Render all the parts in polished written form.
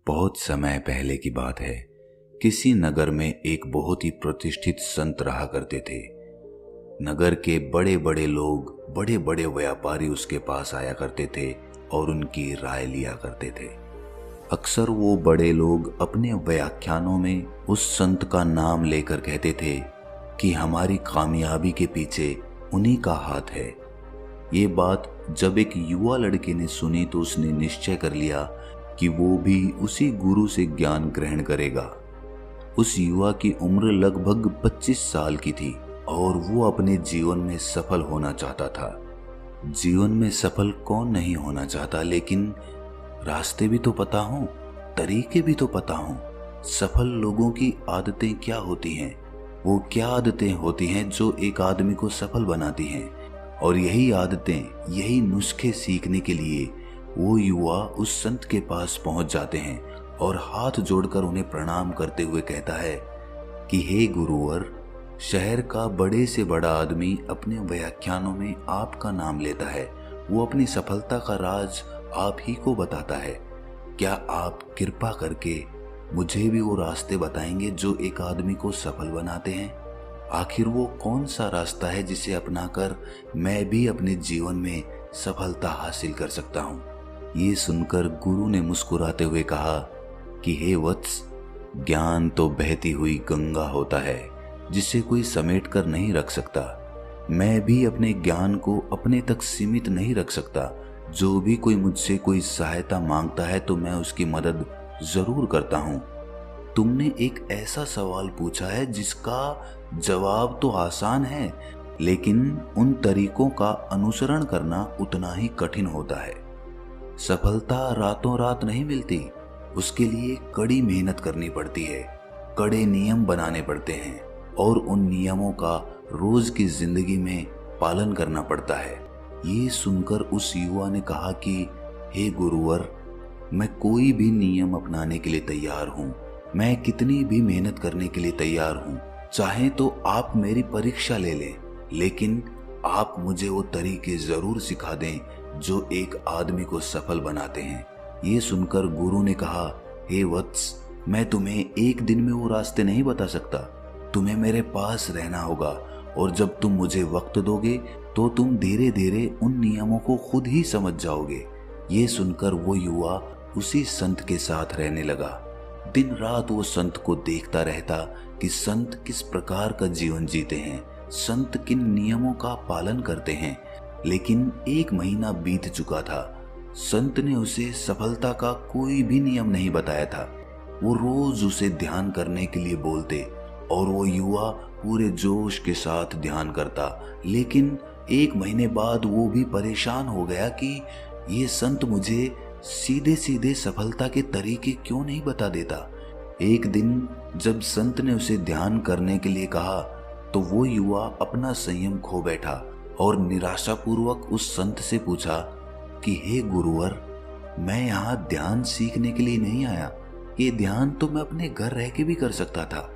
बहुत समय पहले की बात है। किसी नगर में एक बहुत ही प्रतिष्ठित संत रहा करते थे। नगर के बड़े बड़े लोग, बड़े बड़े व्यापारी उसके पास आया करते थे और उनकी राय लिया करते थे। अक्सर वो बड़े लोग अपने व्याख्यानों में उस संत का नाम लेकर कहते थे कि हमारी कामयाबी के पीछे उन्हीं का हाथ है। ये बात जब एक युवा लड़के ने सुनी तो उसने निश्चय कर लिया कि वो भी उसी गुरु से ज्ञान ग्रहण करेगा। उस युवा की उम्र लगभग 25 साल की थी और वो अपने जीवन में सफल होना चाहता था। जीवन में सफल कौन नहीं होना चाहता, लेकिन रास्ते भी तो पता हों, तरीके भी तो पता हों। सफल लोगों की आदतें क्या होती हैं, वो क्या आदतें होती हैं जो एक आदमी को सफल बनाती हैं। और यही आदतें, यही नुस्खे सीखने के लिए वो युवा उस संत के पास पहुंच जाते हैं और हाथ जोड़कर उन्हें प्रणाम करते हुए कहता है कि हे गुरुवर, शहर का बड़े से बड़ा आदमी अपने व्याख्यानों में आपका नाम लेता है। वो अपनी सफलता का राज आप ही को बताता है। क्या आप कृपा करके मुझे भी वो रास्ते बताएंगे जो एक आदमी को सफल बनाते हैं? आखिर वो कौन सा रास्ता है जिसे अपनाकर मैं भी अपने जीवन में सफलता हासिल कर सकता हूँ? ये सुनकर गुरु ने मुस्कुराते हुए कहा कि हे वत्स, ज्ञान तो बहती हुई गंगा होता है जिसे कोई समेट कर नहीं रख सकता। मैं भी अपने ज्ञान को अपने तक सीमित नहीं रख सकता। जो भी कोई मुझसे कोई सहायता मांगता है तो मैं उसकी मदद जरूर करता हूँ। तुमने एक ऐसा सवाल पूछा है जिसका जवाब तो आसान है, लेकिन उन तरीकों का अनुसरण करना उतना ही कठिन होता है। सफलता रातों रात नहीं मिलती, उसके लिए कड़ी मेहनत करनी पड़ती है, कड़े नियम बनाने पड़ते हैं और उन नियमों का रोज की जिंदगी में पालन करना पड़ता है। ये सुनकर उस युवा ने कहा कि हे गुरुवर, मैं कोई भी नियम अपनाने के लिए तैयार हूँ। मैं कितनी भी मेहनत करने के लिए तैयार हूँ। चाहे तो आप मेरी परीक्षा ले लें, लेकिन आप मुझे वो तरीके जरूर सिखा दें जो एक आदमी को सफल बनाते हैं। ये सुनकर गुरु ने कहा, हे वत्स, मैं तुम्हें एक दिन में वो रास्ते नहीं बता सकता। तुम्हें मेरे पास रहना होगा और जब तुम मुझे वक्त दोगे तो तुम धीरे धीरे उन नियमों को खुद ही समझ जाओगे। ये सुनकर वो युवा उसी संत के साथ रहने लगा। दिन रात वो संत को देखता रहता कि संत किस प्रकार का जीवन जीते हैं, संत किन नियमों का पालन करते हैं। लेकिन 1 महीना बीत चुका था। संत ने उसे सफलता का कोई भी नियम नहीं बताया था। वो रोज उसे ध्यान करने के लिए बोलते और वो युवा पूरे जोश के साथ ध्यान करता, लेकिन 1 महीने बाद वो भी परेशान हो गया कि ये संत मुझे सीधे सीधे सफलता के तरीके क्यों नहीं बता देता। एक दिन जब संत ने उसे ध्यान करने के लिए कहा तो वो युवा अपना संयम खो बैठा और निराशापूर्वक उस संत से पूछा कि हे गुरुवर, मैं यहाँ ध्यान सीखने के लिए नहीं आया। ये ध्यान तो मैं अपने घर रह के भी कर सकता था।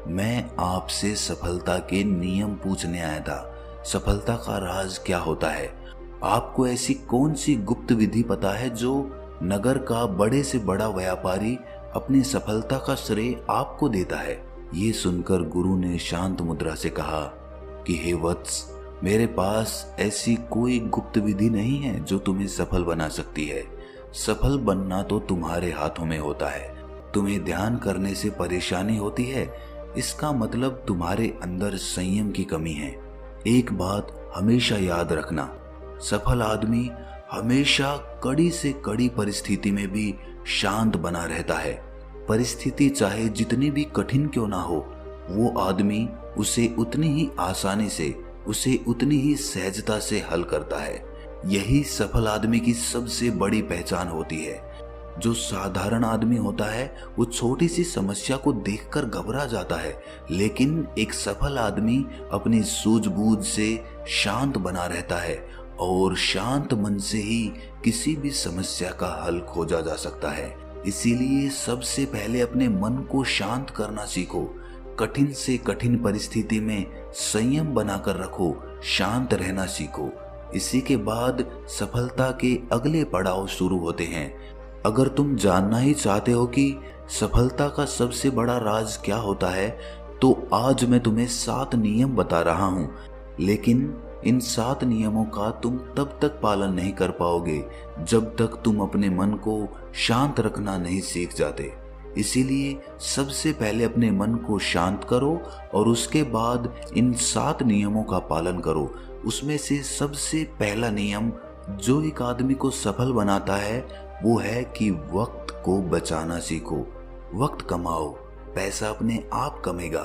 मैं आपसे सफलता के नियम पूछने आया था। सफलता का राज क्या होता है? आपको ऐसी कौन सी गुप्त विधि पता है जो नगर का बड़े से बड़ा व्यापारी अपनी सफलता का श्रेय आपको देता है? ये सुनकर गुरु ने शांत मुद्रा से कहा कि हे वत्स, मेरे पास ऐसी कोई गुप्त विधि नहीं है जो तुम्हें सफल बना सकती है। सफल बनना तो तुम्हारे हाथों में होता है। तुम्हें ध्यान करने से परेशानी होती है, इसका मतलब तुम्हारे अंदर संयम की कमी है। एक बात हमेशा याद रखना, सफल आदमी हमेशा कड़ी से कड़ी परिस्थिति में भी शांत बना रहता है। परिस्थिति चाहे जितनी भी कठिन क्यों ना हो, वो आदमी उसे उतनी ही आसानी से, उसे उतनी ही सहजता से हल करता है। यही सफल आदमी की सबसे बड़ी पहचान होती है। जो साधारण आदमी होता है वो छोटी सी समस्या को देखकर घबरा जाता है, लेकिन एक सफल आदमी अपनी सूझबूझ से शांत बना रहता है और शांत मन से ही किसी भी समस्या का हल खोजा जा सकता है। इसीलिए सबसे पहले अपने मन को शांत करना सीखो। कठिन से कठिन परिस्थिति में संयम बनाकर रखो, शांत रहना सीखो। इसी के बाद सफलता के अगले पड़ाव शुरू होते हैं। अगर तुम जानना ही चाहते हो कि सफलता का सबसे बड़ा राज क्या होता है, तो आज मैं तुम्हें 7 नियम बता रहा हूं। लेकिन इन 7 नियमों का तुम तब तक पालन नहीं कर पाओगे जब तक तुम अपने मन को शांत रखना नहीं सीख जाते। इसीलिए सबसे पहले अपने मन को शांत करो और उसके बाद इन 7 नियमों का पालन करो। उसमें से सबसे पहला नियम जो एक आदमी को सफल बनाता है वो है कि वक्त को बचाना सीखो। वक्त कमाओ, पैसा अपने आप कमेगा।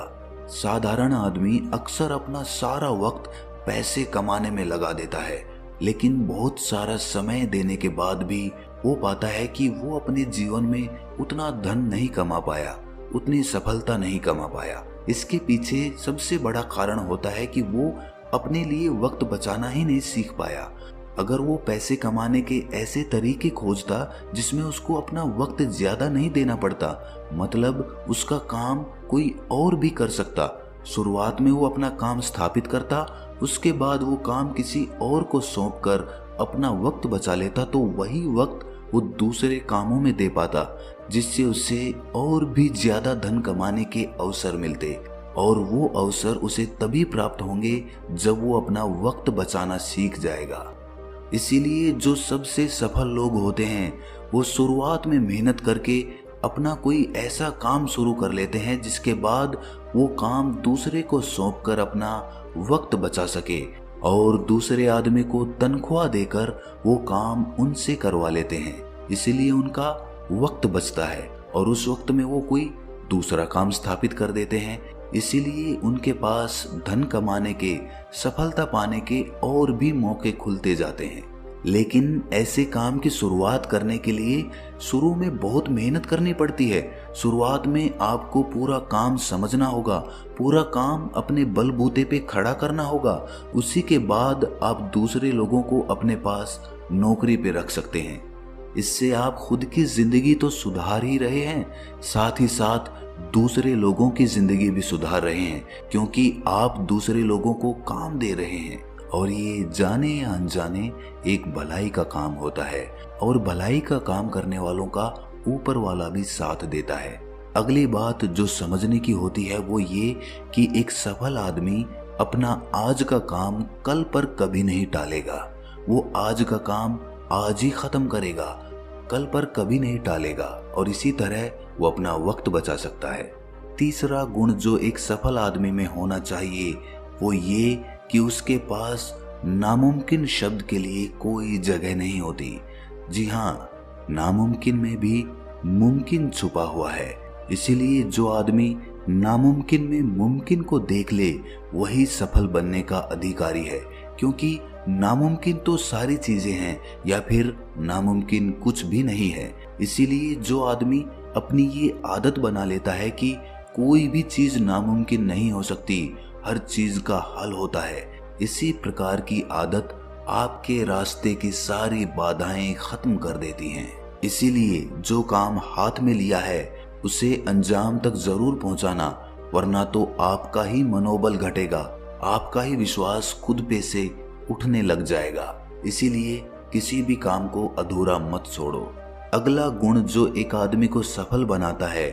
साधारण आदमी अक्सर अपना सारा वक्त पैसे कमाने में लगा देता है, लेकिन बहुत सारा समय देने के बाद भी वो पाता है कि वो अपने जीवन में उतना धन नहीं कमा पाया, उतनी सफलता नहीं कमा पाया। इसके पीछे सबसे बड़ा कारण होता है कि वो अपने लिए वक्त बचाना ही नहीं सीख पाया। अगर वो पैसे कमाने के ऐसे तरीके खोजता जिसमें उसको अपना वक्त ज्यादा नहीं देना पड़ता, मतलब उसका काम कोई और भी कर सकता। शुरुआत में वो अपना काम स्थापित करता, उसके बाद वो काम किसी और को सौंपकर अपना वक्त बचा लेता, तो वही वक्त वो दूसरे कामों में दे पाता, जिससे उसे और भी ज्यादा धन कमाने के अवसर मिलते। और वो अवसर उसे तभी प्राप्त होंगे जब वो अपना वक्त बचाना सीख जाएगा। इसीलिए जो सबसे सफल लोग होते हैं वो शुरुआत में मेहनत करके अपना कोई ऐसा काम शुरू कर लेते हैं जिसके बाद वो काम दूसरे को सौंपकर अपना वक्त बचा सके और दूसरे आदमी को तनख्वाह देकर वो काम उनसे करवा लेते हैं। इसीलिए उनका वक्त बचता है और उस वक्त में वो कोई दूसरा काम स्थापित कर देते हैं। इसीलिए उनके पास धन कमाने के, सफलता पाने के और भी मौके खुलते जाते हैं। लेकिन ऐसे काम की शुरुआत करने के लिए शुरू में बहुत मेहनत करनी पड़ती है। शुरुआत में आपको पूरा काम समझना होगा, पूरा काम अपने बलबूते पे खड़ा करना होगा। उसी के बाद आप दूसरे लोगों को अपने पास नौकरी पे रख सकते हैं। इससे आप खुद की जिंदगी तो सुधार ही रहे हैं, साथ ही साथ दूसरे लोगों की जिंदगी भी सुधार रहे हैं, क्योंकि आप दूसरे लोगों को काम दे रहे हैं। और ये जाने या अनजाने एक भलाई का काम होता है, और भलाई का काम करने वालों का ऊपर वाला भी साथ देता है। अगली बात जो समझने की होती है वो ये कि एक सफल आदमी अपना आज का काम कल पर कभी नहीं टालेगा। वो आज का काम आज ही खत्म करेगा, कल पर कभी नहीं टालेगा, और इसी तरह वो अपना वक्त बचा सकता है। तीसरा गुण जो एक सफल आदमी में होना चाहिए वो ये कि उसके पास नामुमकिन शब्द के लिए कोई जगह नहीं होती। जी हाँ, नामुमकिन में भी मुमकिन छुपा हुआ है। इसीलिए जो आदमी नामुमकिन में मुमकिन को देख ले वही सफल बनने का अधिकारी है, क्योंकि नामुमकिन तो सारी चीजें हैं या फिर नामुमकिन कुछ भी नहीं है। इसीलिए जो आदमी अपनी ये आदत बना लेता है कि कोई भी चीज नामुमकिन नहीं हो सकती, हर चीज का हल होता है, इसी प्रकार की आदत आपके रास्ते की सारी बाधाएं खत्म कर देती हैं। इसीलिए जो काम हाथ में लिया है उसे अंजाम तक जरूर पहुंचाना, वरना तो आपका ही मनोबल घटेगा, आपका ही विश्वास खुद पे से उठने लग जाएगा। इसीलिए किसी भी काम को अधूरा मत छोड़ो। अगला गुण जो एक आदमी को सफल बनाता है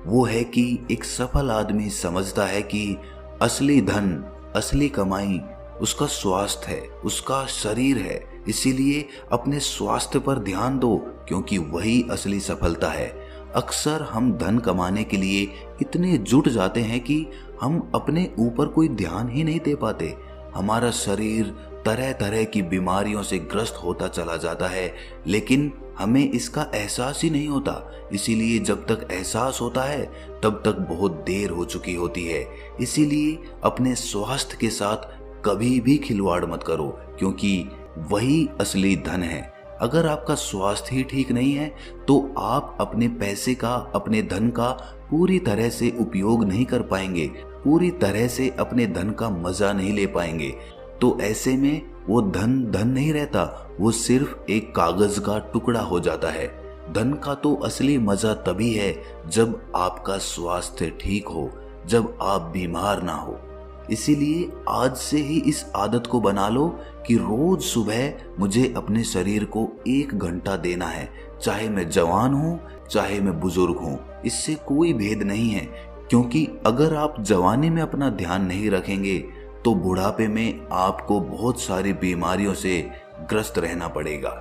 वो है कि एक सफल आदमी समझता है कि असली धन, असली कमाई उसका स्वास्थ्य है, उसका शरीर है। इसीलिए अपने स्वास्थ्य पर ध्यान दो, क्योंकि वही असली सफलता है। अक्सर हम धन कमाने के लिए इतने जुट जाते हैं कि हम अपने ऊपर कोई ध्यान ही नहीं दे पाते। हमारा शरीर तरह तरह की बीमारियों से ग्रस्त होता चला जाता है, लेकिन हमें इसका एहसास ही नहीं होता। इसीलिए जब तक एहसास होता है तब तक बहुत देर हो चुकी होती है। इसीलिए अपने स्वास्थ्य के साथ कभी भी खिलवाड़ मत करो, क्योंकि वही असली धन है। अगर आपका स्वास्थ्य ही ठीक नहीं है तो आप अपने पैसे का, अपने धन का पूरी तरह से उपयोग नहीं कर पाएंगे, पूरी तरह से अपने धन का मजा नहीं ले पाएंगे। तो ऐसे में वो धन धन नहीं रहता, वो सिर्फ एक कागज का टुकड़ा हो जाता है। धन का तो असली मजा तभी है जब आपका स्वास्थ्य ठीक हो, जब आप बीमार ना हो। इसीलिए आज से ही इस आदत को बना लो कि रोज सुबह मुझे अपने शरीर को 1 घंटा देना है, चाहे मैं जवान हूँ चाहे मैं बुजुर्ग हूँ, इससे कोई भेद नहीं है। क्योंकि अगर आप जवानी में अपना ध्यान नहीं रखेंगे तो बुढ़ापे में आपको बहुत सारी बीमारियों से ग्रस्त रहना पड़ेगा।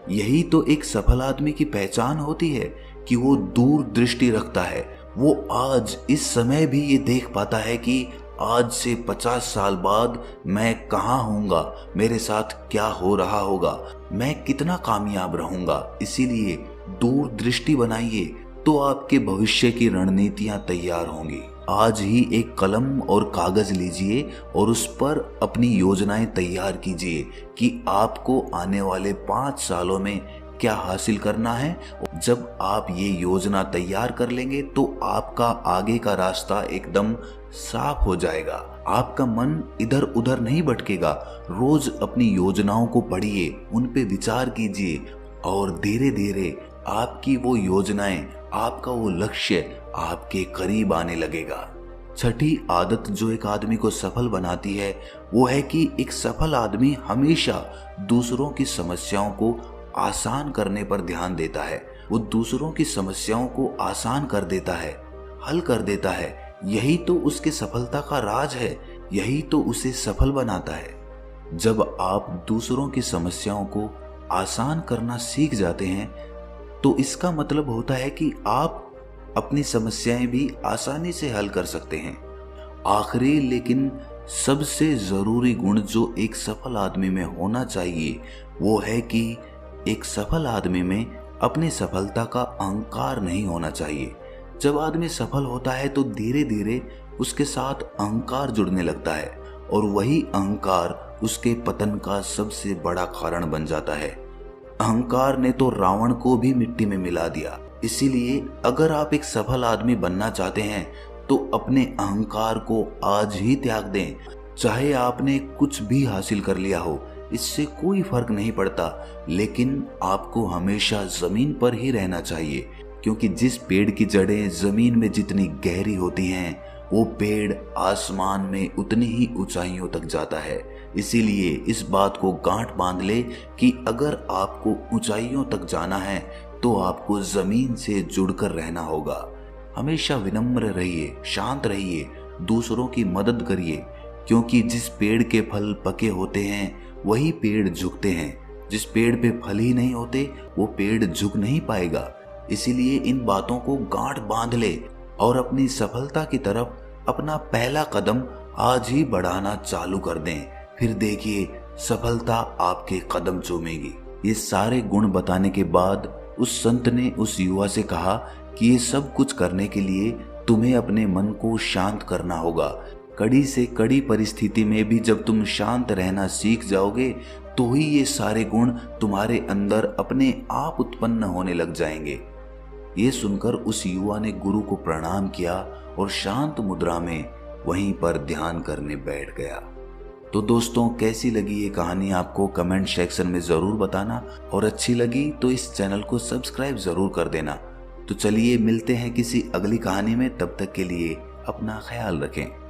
यही तो एक सफल आदमी की पहचान होती है कि वो दूर दृष्टि रखता है। वो आज इस समय भी ये देख पाता है कि आज से 50 साल बाद मैं कहाँ होऊंगा, मेरे साथ क्या हो रहा होगा, मैं कितना कामयाब रहूंगा। इसीलिए दूर दृष्टि बनाइए तो आपके भविष्य की रणनीतियां तैयार होंगी। आज ही एक कलम और कागज लीजिए और उस पर अपनी योजनाएं तैयार कीजिए कि आपको आने वाले 5 सालों में क्या हासिल करना है। जब आप ये योजना तैयार कर लेंगे तो आपका आगे का रास्ता एकदम साफ हो जाएगा। आपका मन इधर उधर नहीं भटकेगा। रोज अपनी योजनाओं को पढ़िए, उन पे विचार कीजिए और धीरे धीरे आपकी वो योजनाएं, आपका वो लक्ष्य आपके करीब आने लगेगा। छठी आदत जो एक आदमी को सफल बनाती है वो है कि एक सफल आदमी हमेशा दूसरों की समस्याओं को आसान करने पर ध्यान देता है। वो दूसरों की समस्याओं को आसान कर देता है, हल कर देता है। यही तो उसके सफलता का राज है, यही तो उसे सफल बनाता है। जब आप दूसरों की समस्याओं को आसान करना सीख जाते हैं तो इसका मतलब होता है कि आप अपनी समस्याएं भी आसानी से हल कर सकते हैं। आखिरी लेकिन सबसे जरूरी गुण जो एक सफल आदमी में होना चाहिए वो है कि एक सफल आदमी में अपनी सफलता का अहंकार नहीं होना चाहिए। जब आदमी सफल होता है तो धीरे धीरे उसके साथ अहंकार जुड़ने लगता है और वही अहंकार उसके पतन का सबसे बड़ा कारण बन जाता है। अहंकार ने तो रावण को भी मिट्टी में मिला दिया। इसीलिए अगर आप एक सफल आदमी बनना चाहते हैं तो अपने अहंकार को आज ही त्याग दें। चाहे आपने कुछ भी हासिल कर लिया हो, इससे कोई फर्क नहीं पड़ता, लेकिन आपको हमेशा जमीन पर ही रहना चाहिए। क्योंकि जिस पेड़ की जड़ें जमीन में जितनी गहरी होती हैं वो पेड़ आसमान में उतनी ही ऊंचाइयों तक जाता है। इसीलिए इस बात को गांठ बांध ले कि अगर आपको ऊंचाइयों तक जाना है तो आपको जमीन से जुड़कर रहना होगा। हमेशा विनम्र रहिए, शांत रहिए, दूसरों की मदद करिए। क्योंकि जिस पेड़ के फल पके होते हैं वही पेड़ झुकते हैं। जिस पेड़ पे फल ही नहीं होते वो पेड़ झुक नहीं पाएगा। इसीलिए इन बातों को गांठ बांध ले और अपनी सफलता की तरफ अपना पहला कदम आज ही बढ़ाना चालू कर दें। फिर देखिए सफलता आपके कदम चूमेगी। ये सारे गुण बताने के बाद उस संत ने उस युवा से कहा कि ये सब कुछ करने के लिए तुम्हें अपने मन को शांत करना होगा। कड़ी से कड़ी परिस्थिति में भी जब तुम शांत रहना सीख जाओगे तो ही ये सारे गुण तुम्हारे अंदर अपने आप उत्पन्न होने लग जाएंगे। ये सुनकर उस युवा ने गुरु को प्रणाम किया और शांत मुद्रा में वहीं पर ध्यान करने बैठ गया। तो दोस्तों, कैसी लगी ये कहानी आपको कमेंट सेक्शन में जरूर बताना और अच्छी लगी तो इस चैनल को सब्सक्राइब जरूर कर देना। तो चलिए मिलते हैं किसी अगली कहानी में, तब तक के लिए अपना ख्याल रखें।